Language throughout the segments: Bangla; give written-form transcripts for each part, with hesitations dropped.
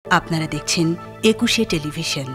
আপনারা দেখছেন একুশে টেলিভিশন।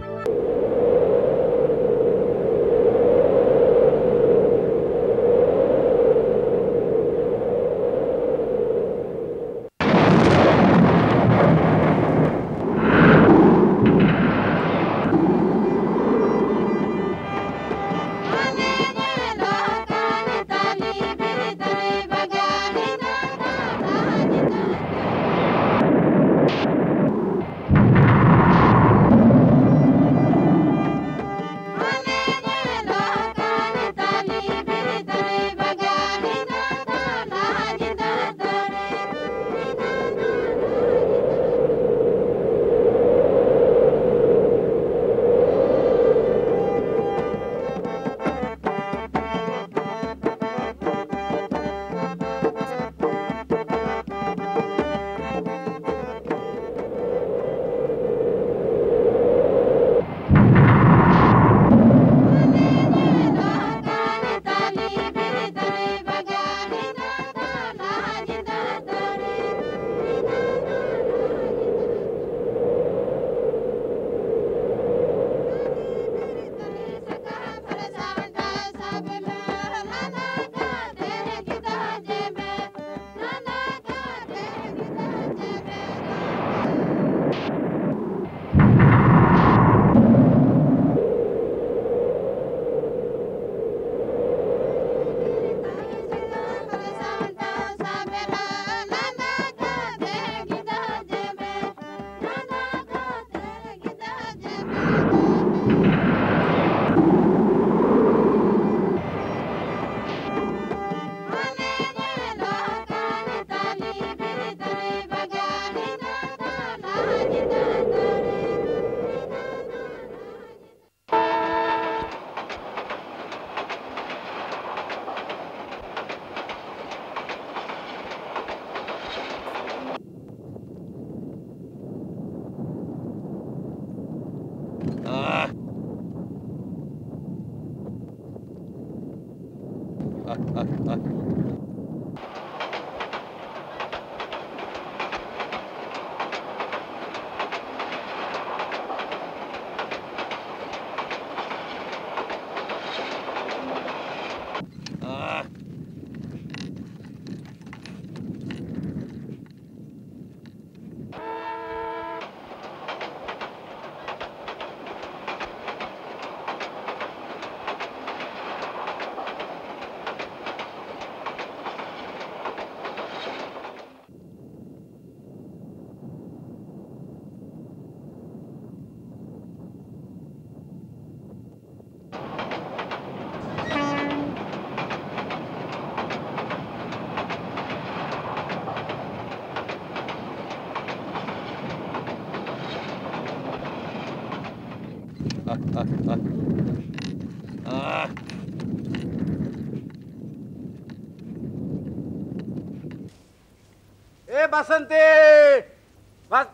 बसंती,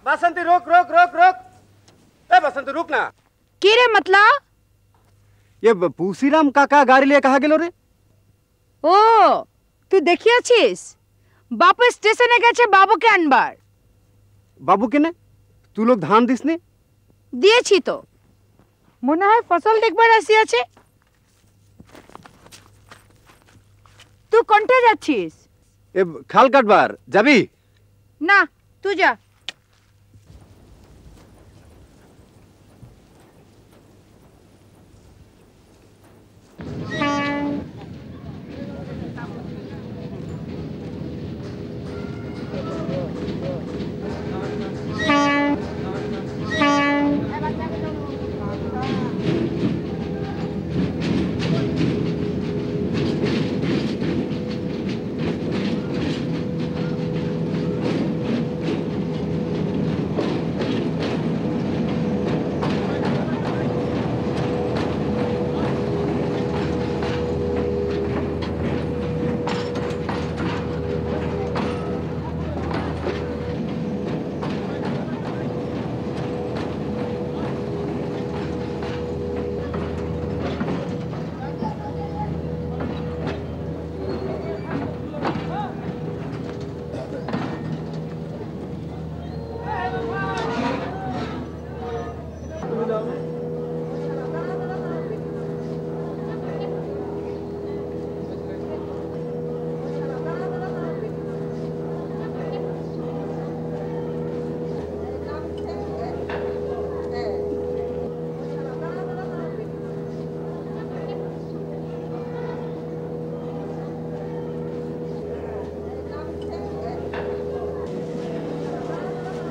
बसंती रुक रुक रुक रुक। ए बसंती रुक ना। की रे मतला? ये पूसीराम काका गाड़ी लिए कहा गेलो रे? ओ तू দেখিয়াছিস? बापू स्टेशने গেছে বাবুকে আনবার। बाबू কেনে? तू लोग ধান দিসনি? দিয়েছি তো। মনে হয় ফসল দেখবার আসিয়াছে। তুই কোনটা যাচ্ছিস? এ খাল কাটবার যাবি? না তুই যা।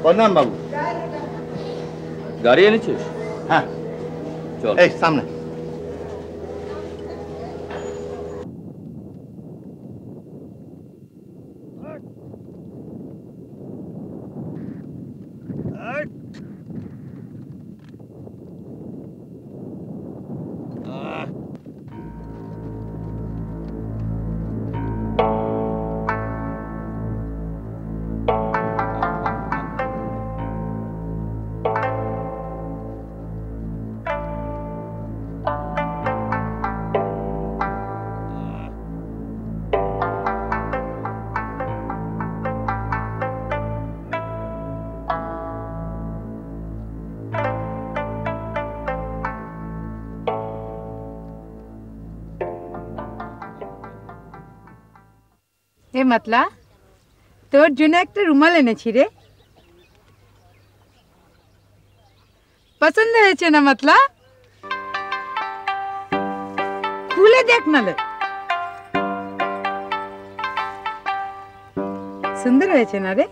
प्रणाम बाबू। गाड़ी এনেছিস? हाँ चल। ए सामने। এ মাতলা তোর জন্য একটা রুমাল এনেছি রে, পছন্দ হয়েছে না মাতলা? খুলে দেখ নালে। সুন্দর হয়েছে না রে?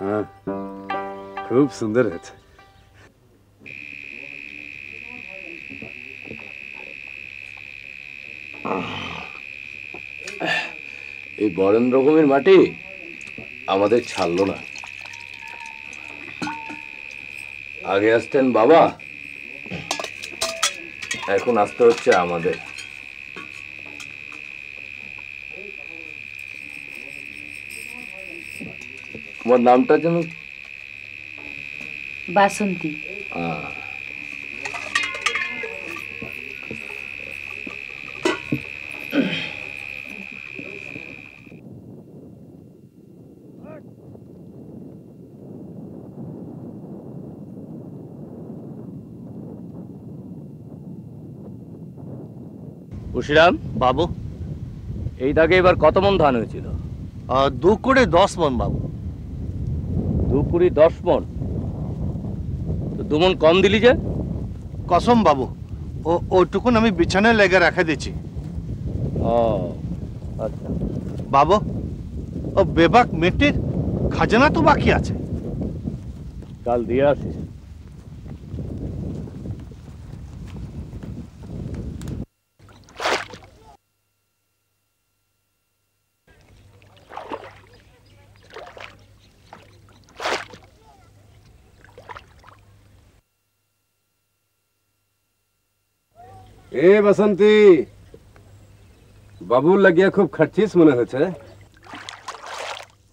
हाँ खूब सुंदर है। এই বরেন্দ্র ভূমির মাটি আমাদের ছাড়লো না। আগে আসতেন বাবা, এখন আসতে হচ্ছে আমাদের। তোমার নামটা যেন? বাসন্তী। বসিরাম बाबू এই দাগে এবার কত মন ধান হয়েছিল? 2 করে 10 মন বাবু। 2 কুড়ি 10 মন, তো 2 মন কম দিলি যে? कसम बाबू ওইটুকুন আমি বিছানায় লেগে রেখে দিচ্ছি। ও আচ্ছা। বাবু ও বেবাক মেটের খাজনা তো বাকি আছে। কাল দিয়ে আসিস। ए बसंती बाबू लगिया खूब खर्चिस मने হচ্ছে।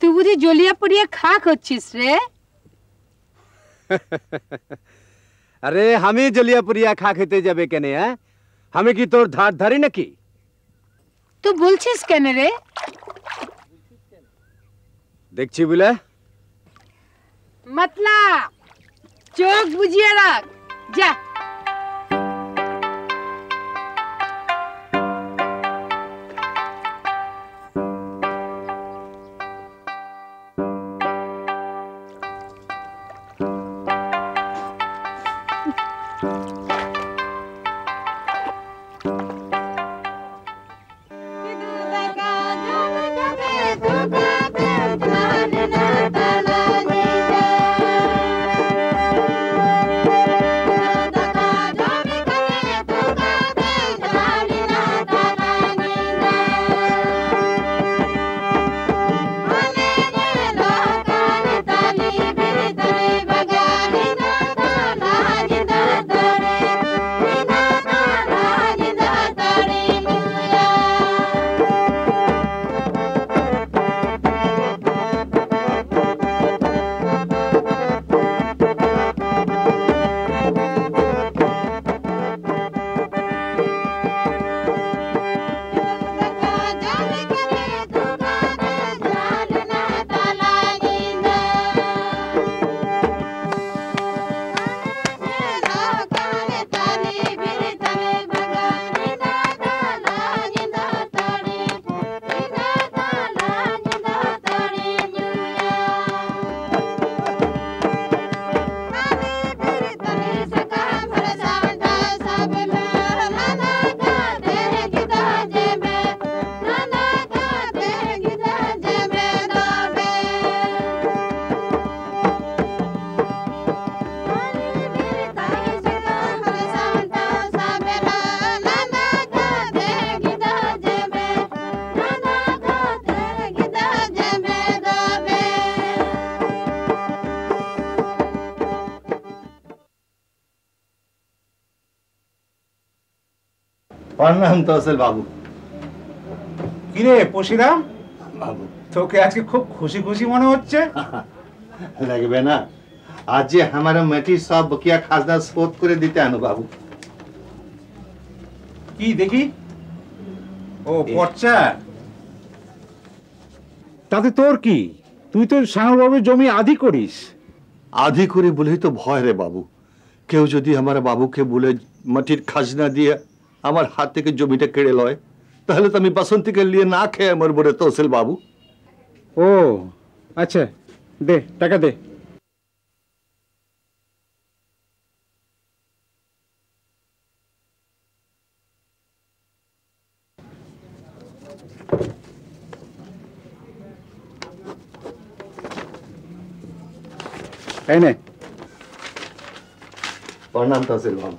তুই বুঝি জলিয়া পড়িয়া খা করছিস রে? अरे हमें जलिया पुरिया खा खेते जाबे केने हैं? हमें की तोर धार धारी नाकि? তুই বলছিস কেন রে? দেখছি বলে মাতলা চোখ বুঝিয়ে রাখ, যা। प्रणाम तहसील बाबू। কিরে পশিরাম, बाबू তোকে আজকে খুব খুশি খুশি মনে হচ্ছে। लगबे ना, आज जे हमारे मेटी सब बकिया खाजना शोध करे दिते आनु बाबू। কি দেখি? ও পর্চা। তাতে তোর কি? তুই তো শ্যামলবাবুর জমি আদি করিস। आधी करी बोले तो भय रे बाबू, केउ जदि हमारे बाबू के बोले मटिर खाजना दिए हमार हाथ থেকে জমিটা কেড়ে লয়, তাহলে তো আমি বাসন্তীকে নিয়ে না খেয়ে মরবো রে তহসিল বাবু। ও আচ্ছা, দে টাকা দে। এই নে। प्रणाम तहसील बाबू।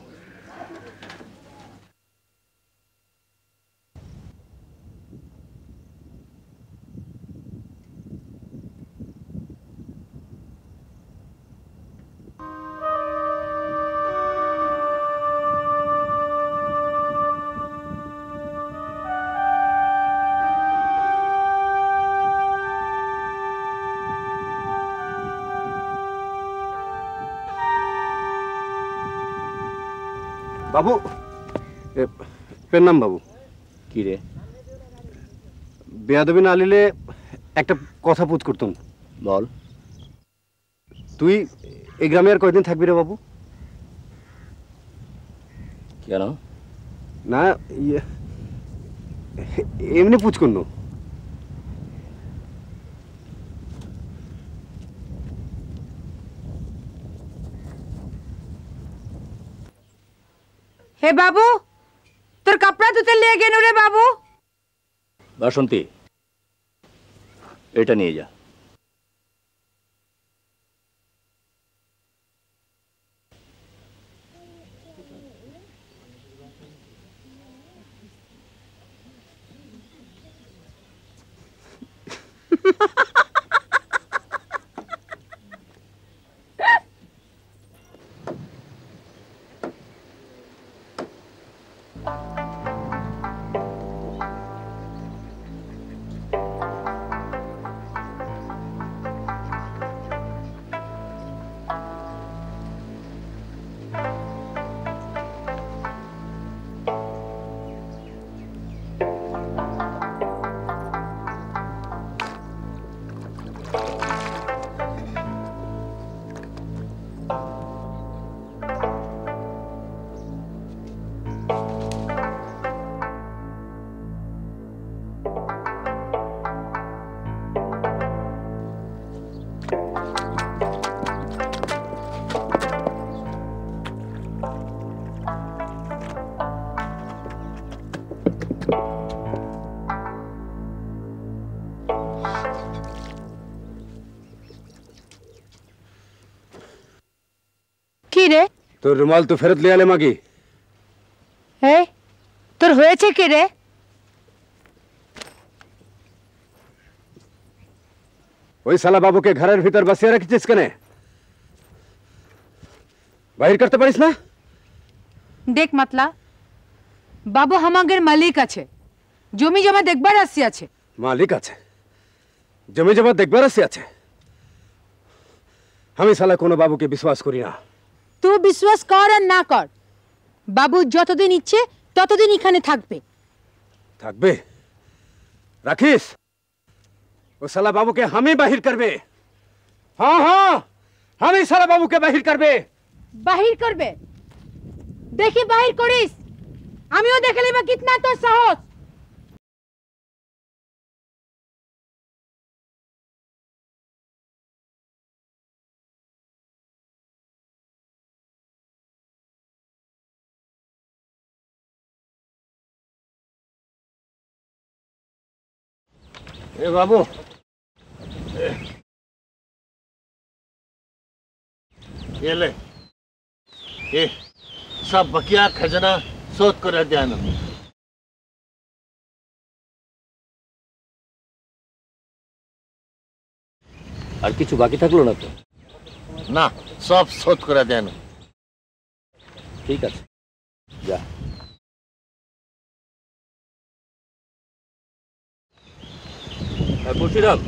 বাবু, প্রণাম বাবু। কি রে? বেয়াদবি না নিলে একটা কথা পুত করতুম। বল। তুই এই গ্রামে আর কয়দিন থাকবি রে বাবু? কেন? না এমনি পুচ করল। हे बाबू, তোর কাপড়া ধুতে লিয়ে গেনু রে বাবু। বাসন্তী, এটা নিয়ে যা। কি রে? তোর রুমাল তো ফেরত লিয়ে আলে মাগি। এই তোর হয়েছে কি রে? ওই শালা বাবুকে ঘরের ভিতর বসিয়ে রেখেছিস কেনে? বাহির করতে পারিস না? দেখ মাতলা, বাবু আমাদের মালিক আছে, জমি জমা দেখবার আসি আছে। মালিক আছে, জমি জমা দেখবার আসি আছে। আমি শালা কোনো বাবুকে বিশ্বাস করি না। তুই বিশ্বাস কর আর না কর, বাবু যতদিন ইচ্ছে ততদিন এখানে থাকবে। থাকবে? রাখিস, ও শালা বাবুকে আমি বাহির করবে। हाँ हाँ, আমি শালা বাবুকে বাহির করবে। বাহির করবে? দেখি বাহির করিস, আমিও দেখে লিবা কিতনা তোর সাহস। ए बाबू, ये ले, ये सब बकिया खजना शोध कर ध्यान। আর কিছু বাকি থাকলো না তো? না, সব শোধ করে দেন। ঠিক আছে, যা। खुशीराम,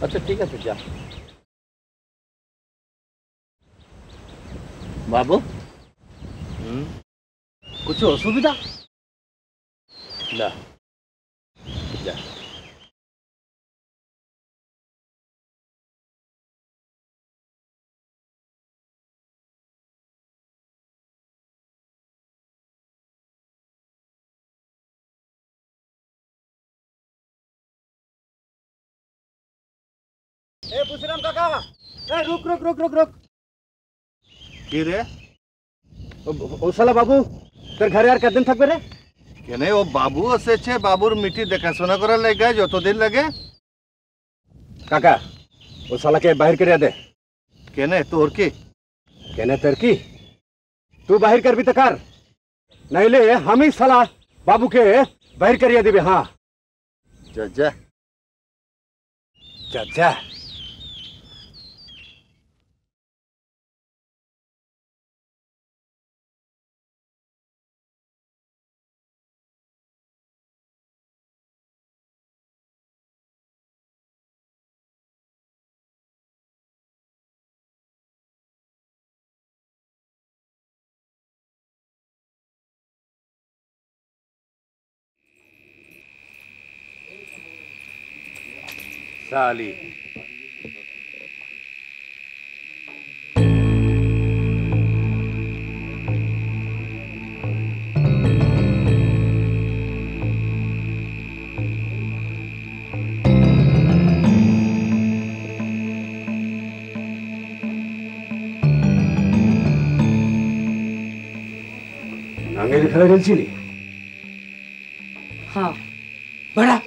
अच्छा ठीक है जा। बाबू कुछ असुविधा ना जा। ए पुष्पराम काका, ए रुक रुक रुक रुक रुक। কি রে ও শালা বাবু তোর ঘরে আর কতদিন থাকবে রে? কেনে ও বাবু এসেছে, বাবুর মিটি দেখাশোনা করার লাগে যতদিন লাগে। কাকা ও শালাকে বাহির করে দে। কেনে তোর কি? কেনে তোর কি? तू बाहर कर भी तो कर, नहीं ले हम ही साला बाबू के बाहर करिए दिबे। हाँ जा जा जा जा। साली नांगेली खेला गेलছিলি? हाँ बड़ा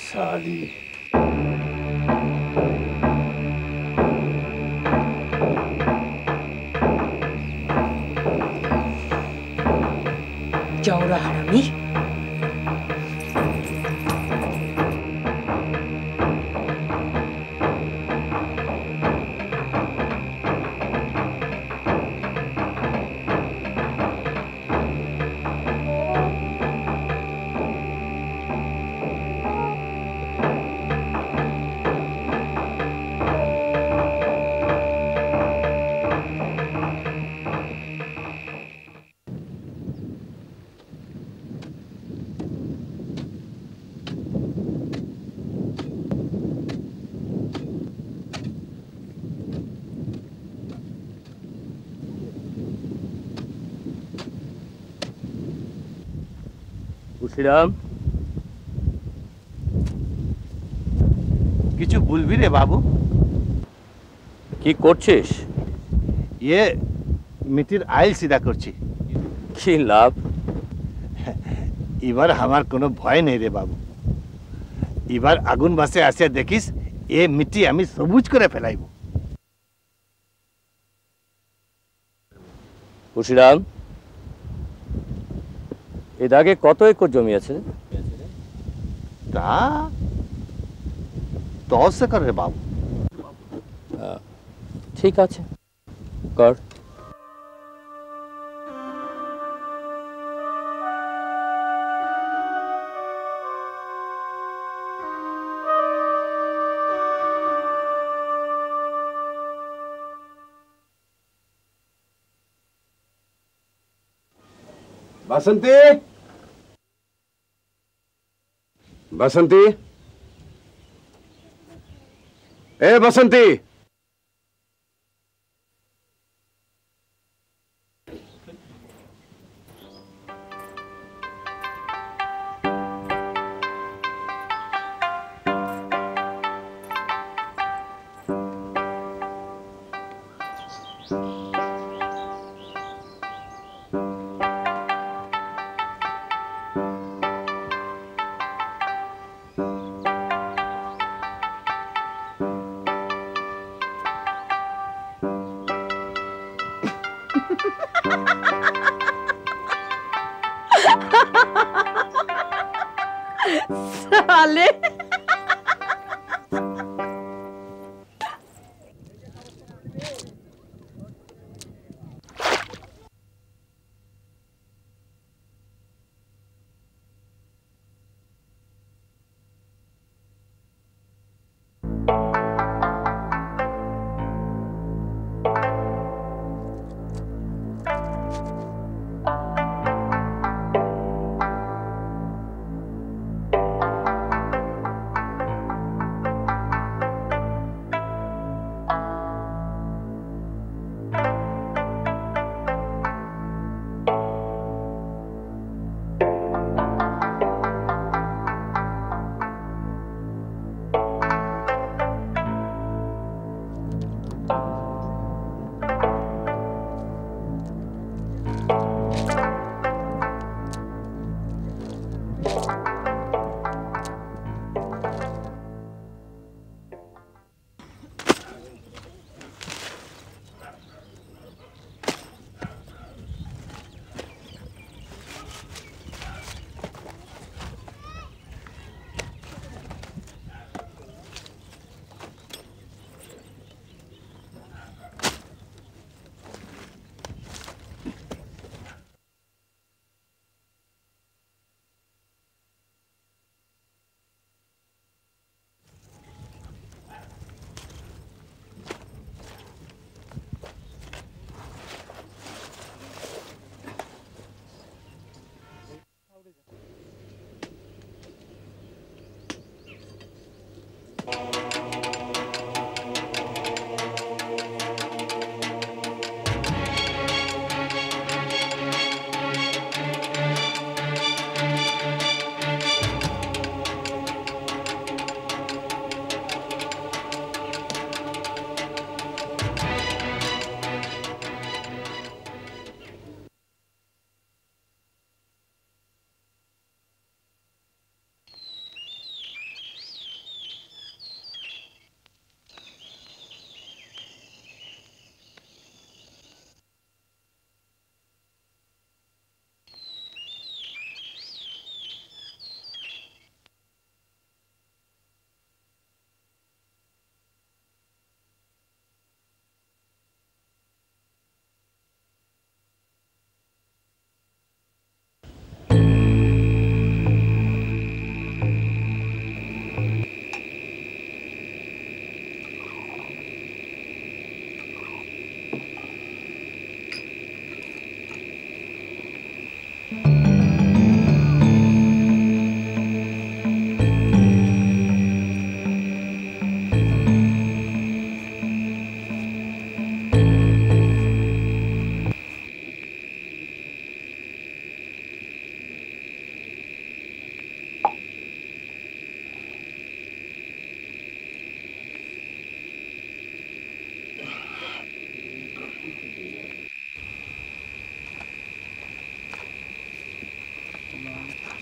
साली जाऊरा हरामी। खुशीराम কিছু বলবি রে বাবু? কি করছিস? ये মিটির আইল সিধা করছি। কি লাভ? এবার আমার কোনো ভয় নেই রে বাবু। এবার আগুন বাসে আসে দেখিস এ মিটি আমি সবুজ করে ফেলাইব। খুশিরাম, এর আগে কত একর জমি আছে? তা 10 একর রে বাবু। ঠিক আছে কর। बसंती, बसंती, ए बसंती, साले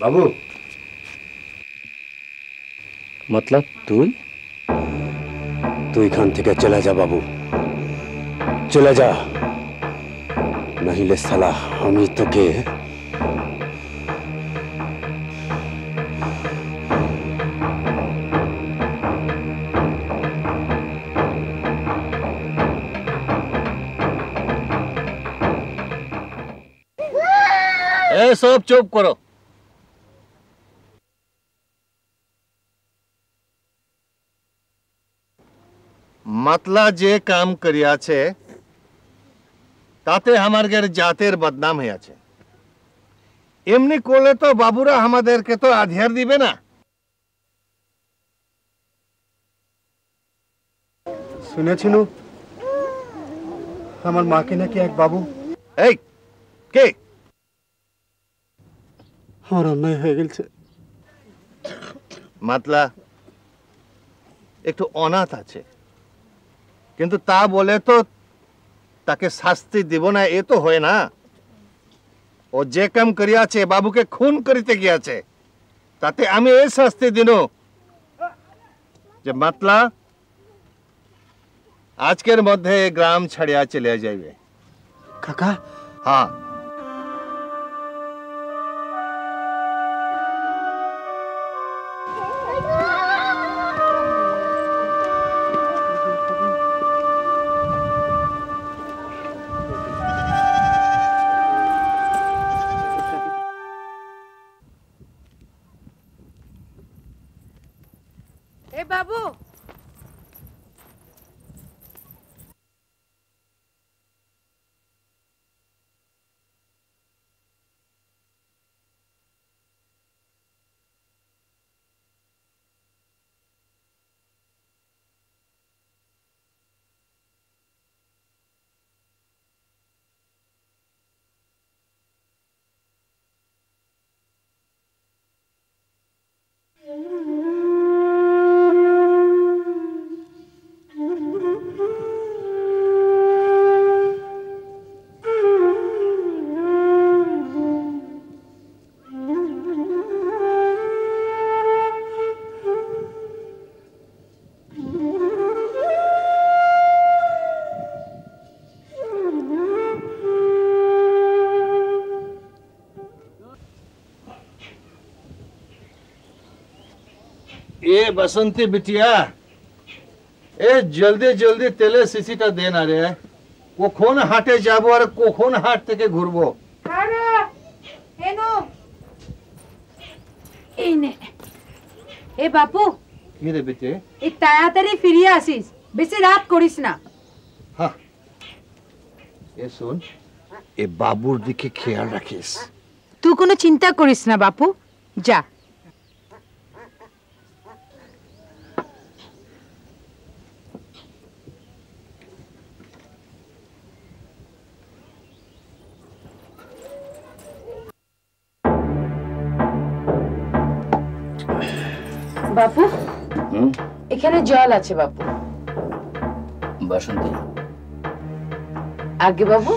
বাবু মতলব তুই তুই এখান থেকে চলে যা বাবু, চলে যা, নহিলে সালা আমি তোকে সব চুপ করো। মাতলা যে কাম করিয়াছে তাতে আমার জাতের বদনাম হয়েছে। এমনি করলে তো বাবুরা আমাদেরকে তো আধিয়ার দিবে না। শুনেছিল আমার মাকে নাকি এক বাবু। এই কে? আমার অন্যায় হয়ে গেছে। মাতলা একটু অনাথ আছে, কিন্তু তা বলে তো তাকে শাস্তি দিব না এ তো হয় না। ও যে কাম করিয়াছে, বাবুকে খুন করিতে গিয়াছে, তাতে আমি এই শাস্তি দিন যে মাতলা আজকের মধ্যে গ্রাম ছাড়িয়া চলে যাইবে। কাকা হ্যাঁ, এ বাবু, এ বসন্তী বিটিয়া, এ জলদি জলদি তেলে শিশিটা দে না রে। কখন হাটে যাব আর কখন হাট থেকে ঘুরবো। এই নে। এ বাপু, কি রে বেটে? এই তাড়াতাড়ি ফিরিয়ে আসিস, বেশি রাত করিস না। হ্যাঁ, এ শোন, এ বাবুর দিকে খেয়াল রাখিস। তুই কোনো চিন্তা করিস না বাপু, যা। বাপু, এখানে জল আছে বাপু। বাসন্তী, আগে বাবু।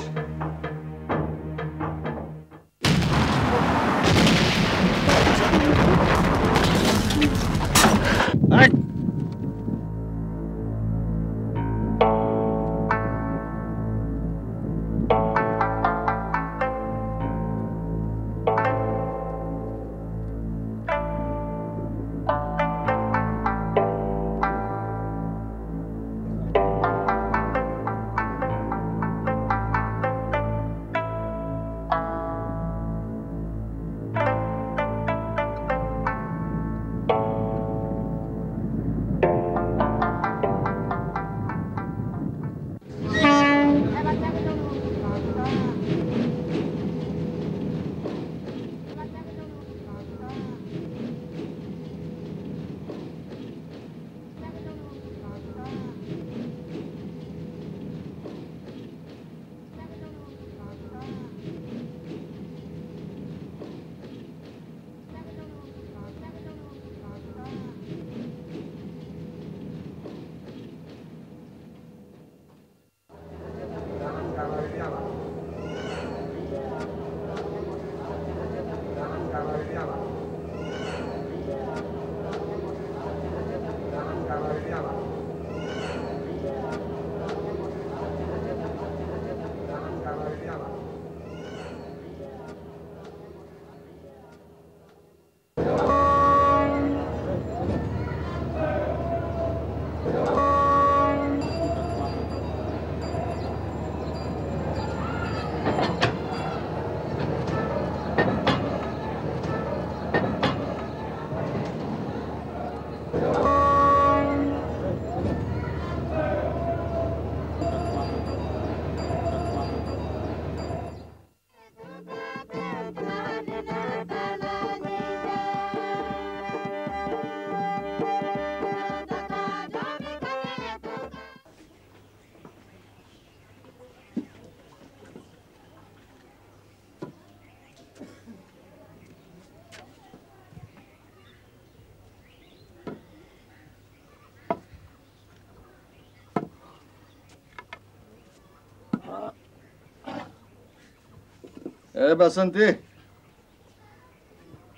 ए बसंती,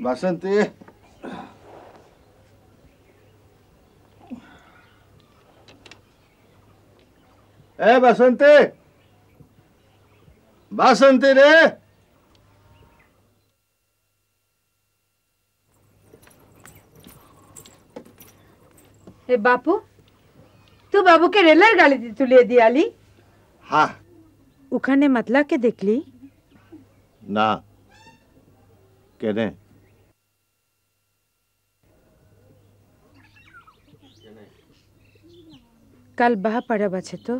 बसंती, ए बसंती, बसंती रे। এ বাপু তুই বাবুকে রেলের গাড়িতে তুলিয়ে দিয়ে আলি? हाँ ওখানে মাতলাকে দেখলি? ना केने কাল বাহা পাড়াব আছে তো।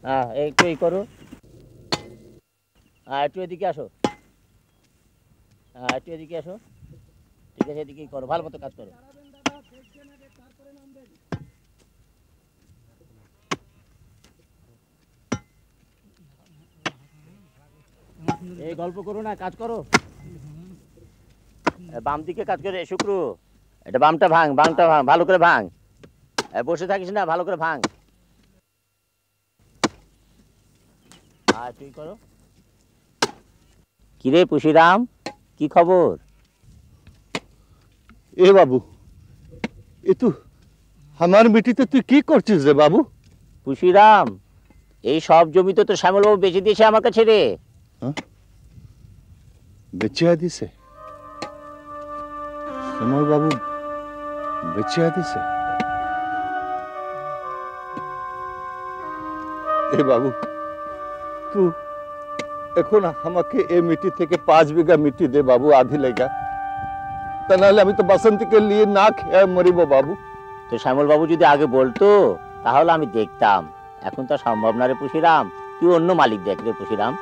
হ্যাঁ একটু এই করো, হ্যাঁ একটু এদিকে আসো, হ্যাঁ একটু এদিকে আসো, ঠিক আছে এদিকেই করো, ভালো মতো কাজ করো। এই গল্প করো না, কাজ করো। বাম দিকে কাজ করে শুক্রু, এটা বামটা ভাঙ, বামটা ভাঙ, ভালো করে ভাঙ, বসে থাকিস না, ভালো করে ভাঙ। আর তুই করো। কিরে পুশিরাম, কি খবর? ए बाबू ये तू हमार मिट्टी तो तू की करছিস রে বাবু? পুশিরাম, এই সব জমি তো তোর শ্যামলবাবু বেচে দিয়েছে আমার কাছে রে। বেচিয়া দিছে? শ্যামল বাবু বেচিয়া দিছে? এ বাবু तू এখন আমাকে এই মিट्टी থেকে 5 বিঘা মিट्टी দে বাবু, আধি লেগা, তা নাহলে আমি তো বাসন্তীকে নিয়ে না খেয়ে মরিব বাবু। তো শ্যামলবাবু যদি আগে বলতো তাহলে আমি দেখতাম, এখন তো সম্ভব না রে পুশিরাম, তুই অন্য মালিক দেখ রে পুশিরাম।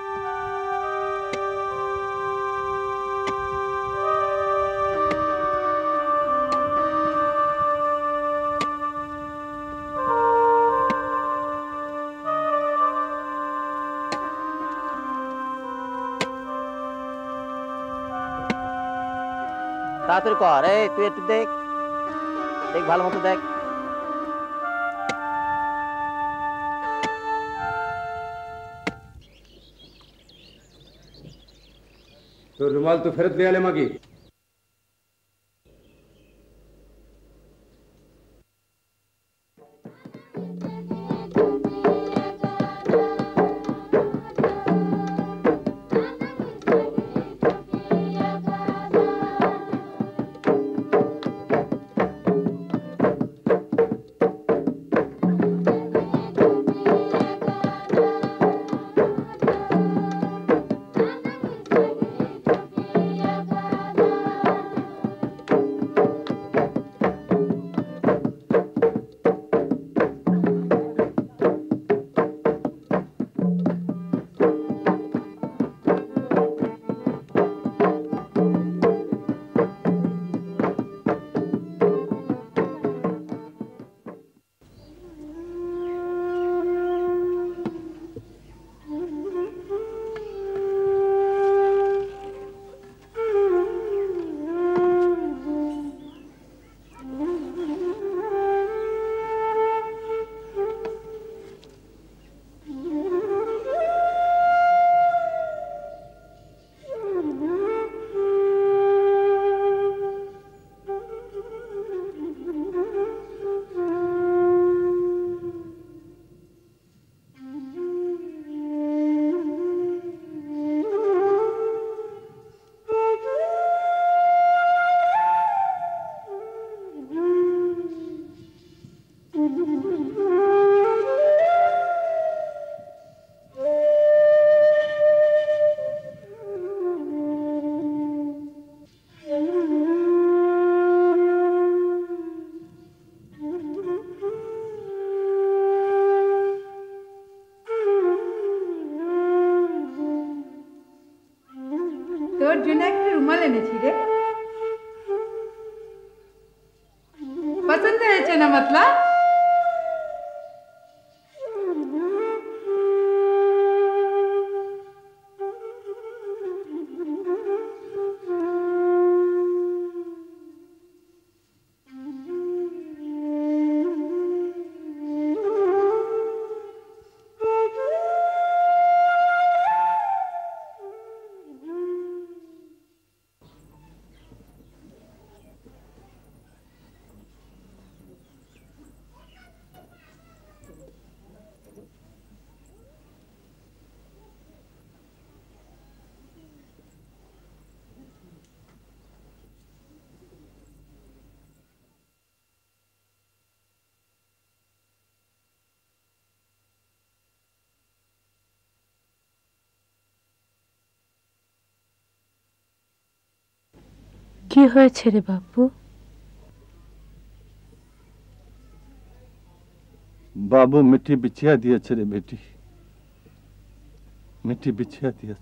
তাড়াতাড়ি কর, এই তুই একটু দেখ, দেখ ভালো মতো দেখ। तो रुमाल तो फेरत ले आले मागी। তোর জন্য একটা রুমাল এনেছি রে, পছন্দ হয়েছে না মতলা? কি হয়েছে রে বাপু? बाबू मिट्टी बिछिया दिया रे बेटी, मिट्टी बिछिया दिया।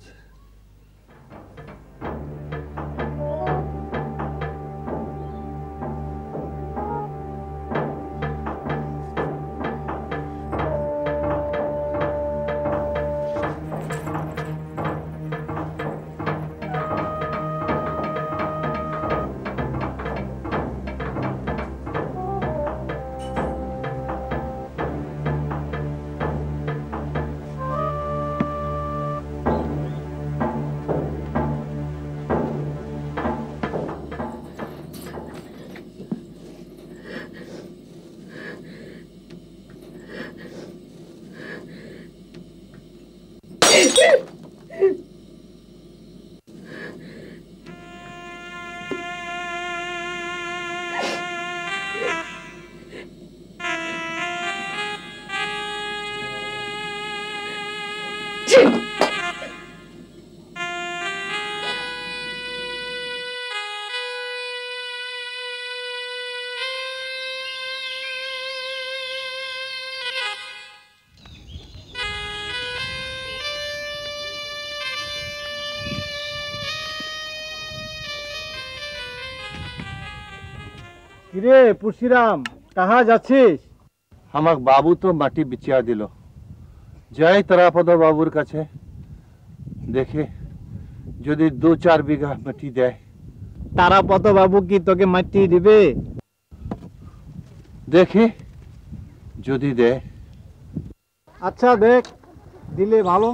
কিরে পুশিরাম, কাহা যাচ্ছিস? আমাক বাবু তো মাটি বিছিয়া দিল, যাই তারাপদ বাবুর কাছে, দেখে যদি 2-4 বিঘা মাটি দেয়। তারাপদ বাবু কি তোকে মাটি দিবে? দেখি যদি দেয়। আচ্ছা দেখ, দিলে ভালো।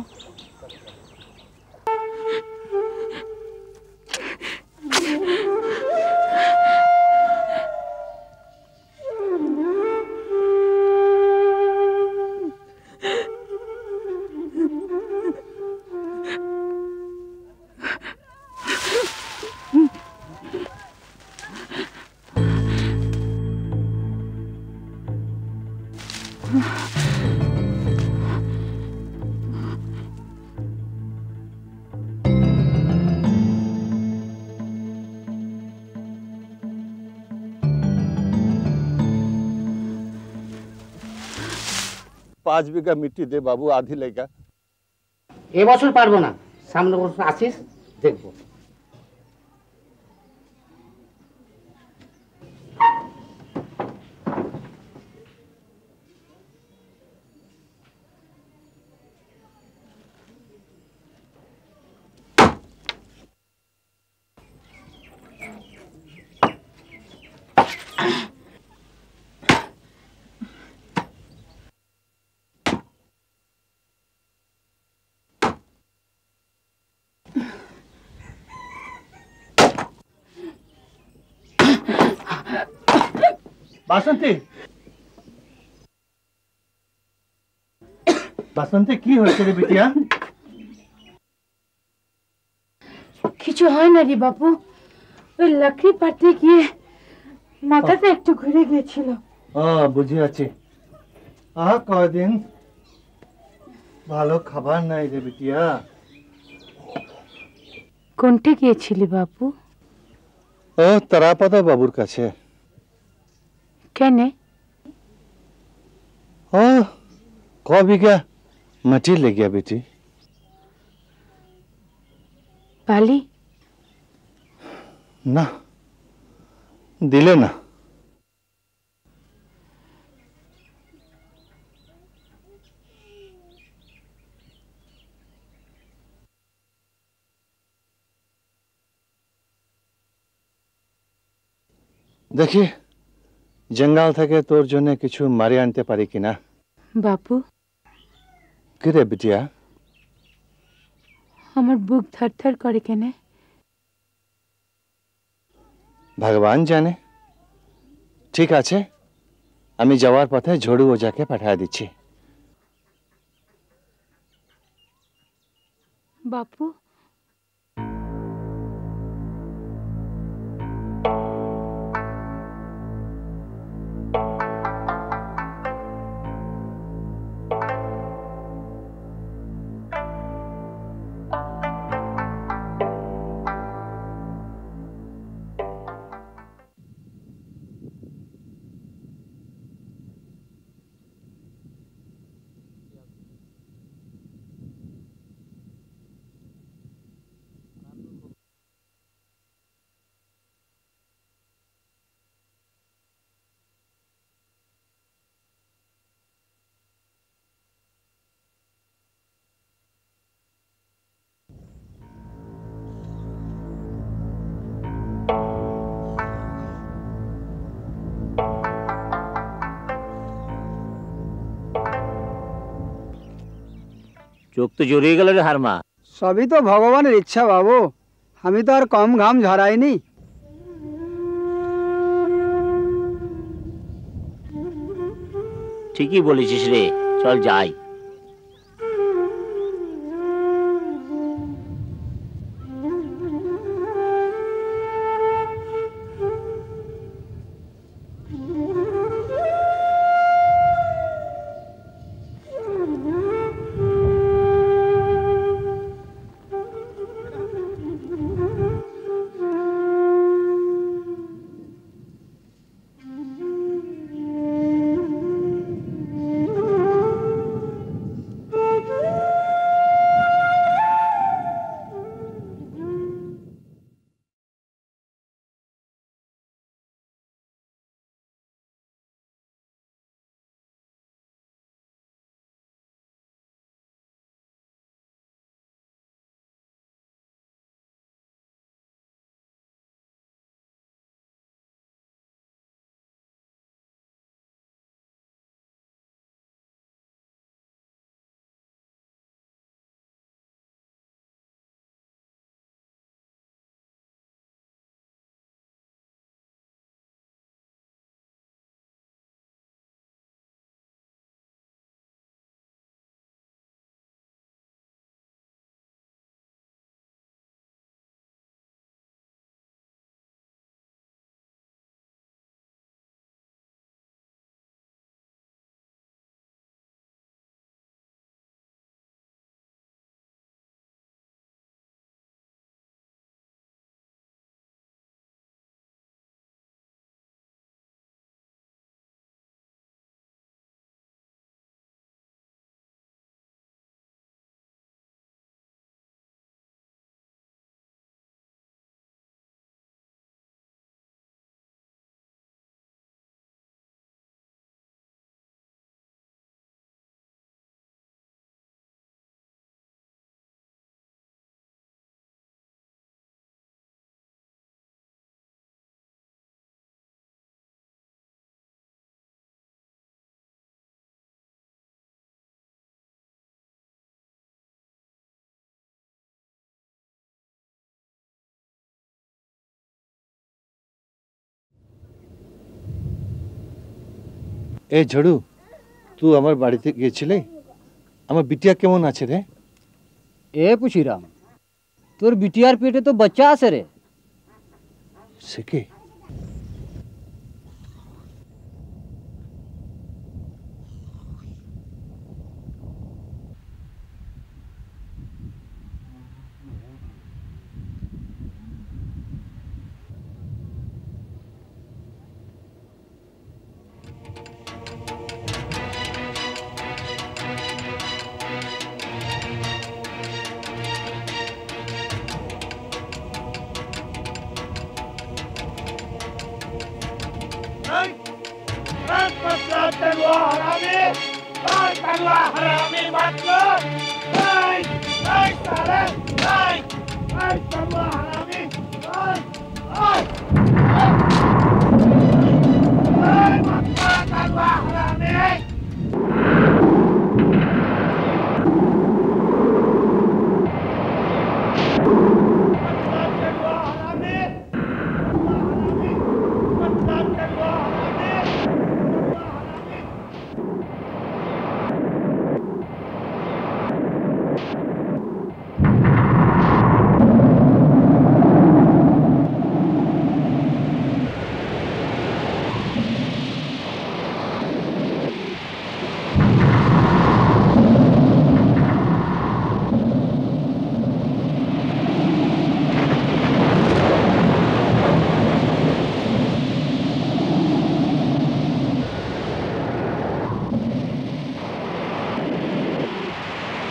पाँच बीघा मिट्टी दे बाबू, आधी लेगा। এবছর পারবো না, সামনে বছর আসিস দেখবো। বাসন্তী, বাসন্তী কি হয়েছে রে বিটিয়া? কিছু হয় না রে বাপু, ওই লাকড়ি পাড়তে গিয়ে মাথাটা একটু ঘুরে গিয়েছিল। বুঝে আছি। কয়দিন ভালো খাবার নাই রে বিটিয়া। কোনটা গিয়েছিলি বাপু? ও তারাপদ বাবুর কাছে। কেনে? ও ক বিঘা মাটি ले गया बेटी। बाली? ना दिले ना। देखिए जंगल থেকে তোর জন্য কিছু মারি আনতে পারি কিনা। বাপু, কি রে বিটিয়া? আমার বুক ধরধর করে কেনে? ভগবান জানে। ঠিক আছে, আমি যাওয়ার পথে ঝড়ু ওজাকে পাঠিয়ে দিচ্ছি। বাপু, চোখ তো জড়িয়ে গেল রে হারমা। সবই তো ভগবানের ইচ্ছা বাবু, আমি তো আর কম ঘাম ঝরাইনি। ঠিকই বলেছিস রে, চল যাই। এ ঝড়ু তুই আমার বাড়িতে গিয়েছিলে আমার বিটিয়া কেমন আছে রে ए पुशीराम তোর বিটিয়ার পেটে তো বাচ্চা আছে রে সে কে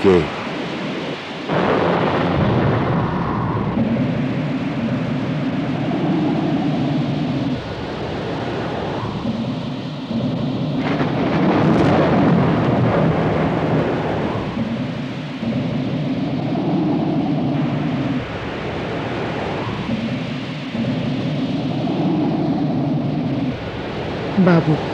কে बाबू